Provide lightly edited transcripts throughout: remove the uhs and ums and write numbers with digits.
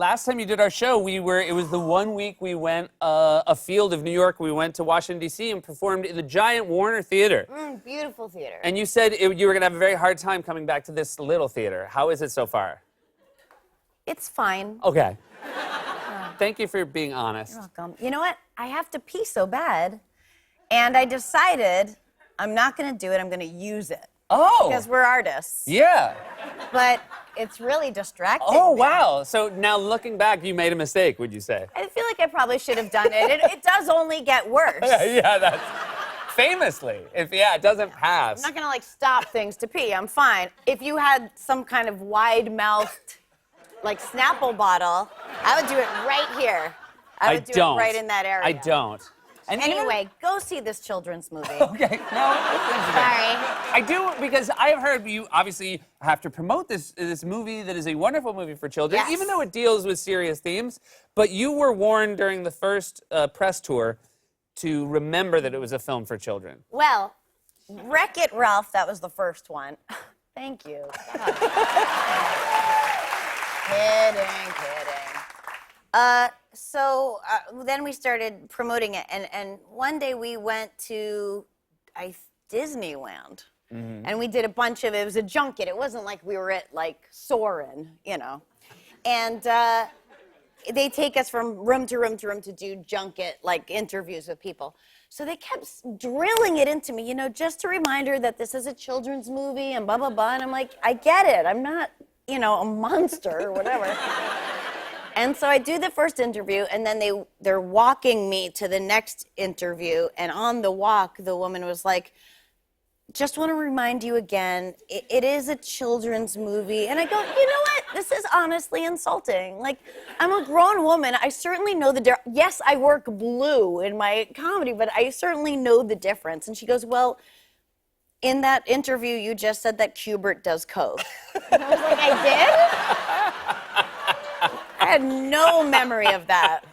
last time you did our show, it was the one week we went afield of New York. We went to Washington, D.C. and performed in the giant Warner Theater. Beautiful theater. And you said you were going to have a very hard time coming back to this little theater. How is it so far? It's fine. Okay. Thank you for being honest. You're welcome. You know what? I have to pee so bad, and I decided I'm not going to do it. I'm going to use it. Oh. Because we're artists. Yeah. But it's really distracting. Oh, me. wow. So now looking back, you made a mistake, would you say? I feel like I probably should have done it. It does only get worse. Yeah, that's famously. It doesn't pass. I'm not going to, like, stop things to pee. I'm fine. If you had some kind of wide-mouthed, like, Snapple bottle, I would do it right here. I would do it right in that area. I don't. And anyway, go see this children's movie. Okay, no. Sorry. I do, because I've heard you obviously have to promote this movie that is a wonderful movie for children, Yes. even though it deals with serious themes. But you were warned during the first press tour to remember that it was a film for children. Well, Wreck-It Ralph, that was the first one. Thank you. Kidding. So then we started promoting it, and one day we went to Disneyland, and we did a bunch of, it was a junket. It wasn't like we were at, like, Soarin', you know. And they take us from room to room to room to do junket, like, interviews with people. So they kept drilling it into me, you know, just a reminder that this is a children's movie and blah, blah, blah. And I'm like, I get it. I'm not, you know, a monster or whatever. And so I do the first interview, and then they're walking me to the next interview. And on the walk, the woman was like, just want to remind you again, it is a children's movie. And I go, you know what? This is honestly insulting. Like, I'm a grown woman. I certainly know the difference. Yes, I work blue in my comedy, but I certainly know the difference. And she goes, well, in that interview, you just said that Q*bert does coke. And I was like, I did? I had no memory of that.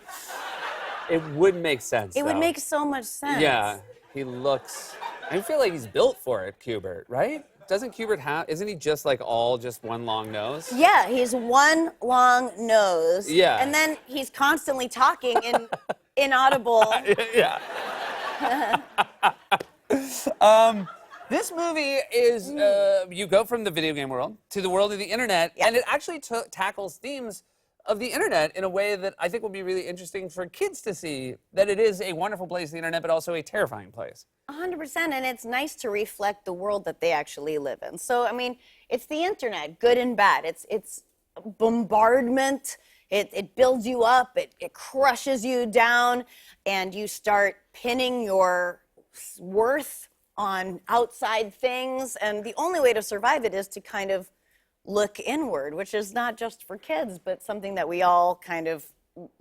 It would make sense, It would make so much sense. Yeah, he looks... I feel like he's built for it, Q*bert, right? Doesn't Q*bert isn't he just like just one long nose? Yeah, he's one long nose. Yeah. And then he's constantly talking in inaudible. Yeah. This movie is, you go from the video game world to the world of the internet, and it actually tackles themes of the internet in a way that I think will be really interesting for kids to see, that it is a wonderful place, the internet, but also a terrifying place. 100%, and it's nice to reflect the world that they actually live in. So, I mean, it's the internet, good and bad. It's bombardment. It builds you up. It crushes you down, and you start pinning your worth on outside things. And the only way to survive it is to kind of look inward, which is not just for kids, but something that we all kind of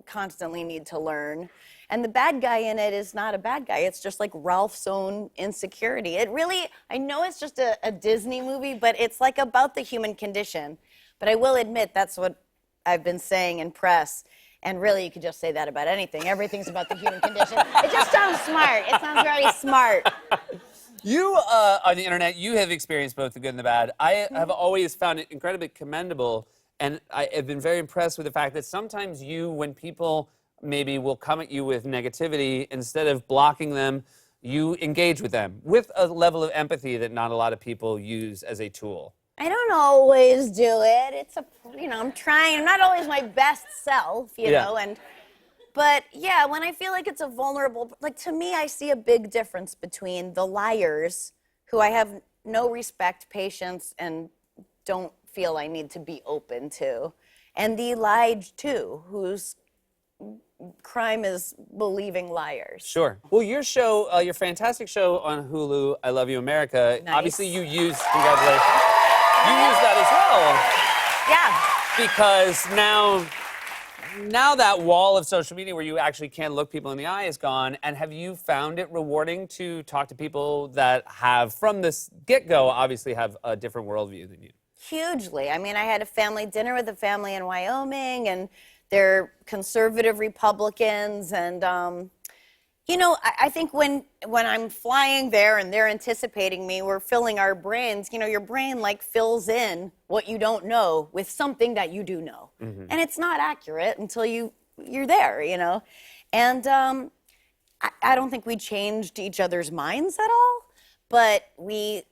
constantly need to learn. And the bad guy in it is not a bad guy. It's just like Ralph's own insecurity. It really, I know it's just a Disney movie, but it's like about the human condition. But I will admit that's what I've been saying in press. And really, you could just say that about anything. Everything's about the human condition. It just sounds smart. It sounds very smart. You, on the internet, you have experienced both the good and the bad. I have always found it incredibly commendable, and I have been very impressed with the fact that sometimes when people maybe will come at you with negativity, instead of blocking them, you engage with them with a level of empathy that not a lot of people use as a tool. I don't always do it. I'm trying. I'm not always my best self, you know, but yeah, when I feel like it's a vulnerable, like to me, I see a big difference between the liars who I have no respect, patience, and don't feel I need to be open to, and the lied to, whose crime is believing liars. Sure. Well, your show, your fantastic show on Hulu, I Love You America, Nice. obviously congratulations, you use that as well. Yeah. Because now that wall of social media where you actually can look people in the eye is gone. And have you found it rewarding to talk to people that have, from this get-go, obviously have a different worldview than you? Hugely. I mean, I had a family dinner with a family in Wyoming, and they're conservative Republicans, and You know, I think when I'm flying there and they're anticipating me, we're filling our brains. You know, your brain like fills in what you don't know with something that you do know, and it's not accurate until you're there. You know, and I don't think we changed each other's minds at all. But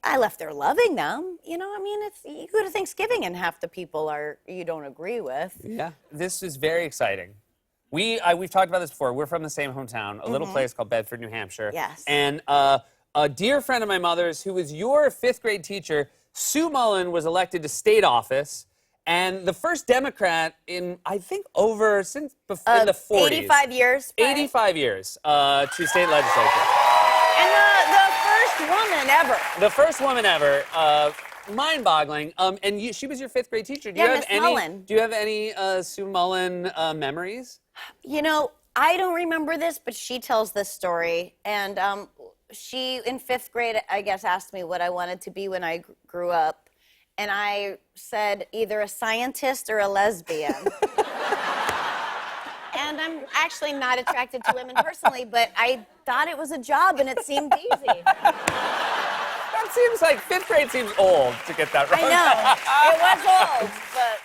I left there loving them. You know, I mean, you go to Thanksgiving and half the people you don't agree with. Yeah. This is very exciting. We've talked about this before. We're from the same hometown, a little place called Bedford, New Hampshire. Yes. And a dear friend of my mother's, who was your fifth grade teacher, Sue Mullen, was elected to state office. And the first Democrat in, I think, in the 40s. 85 years. 85 years to state legislature. And the first woman ever. The first woman ever. Mind-boggling. And she was your fifth grade teacher. Miss Mullen. Do you have any Sue Mullen memories? You know, I don't remember this, but she tells this story. And she, in fifth grade, I guess, asked me what I wanted to be when I grew up. And I said either a scientist or a lesbian. And I'm actually not attracted to women personally, but I thought it was a job and it seemed easy. That seems like fifth grade seems old to get that wrong. I know. It was old, but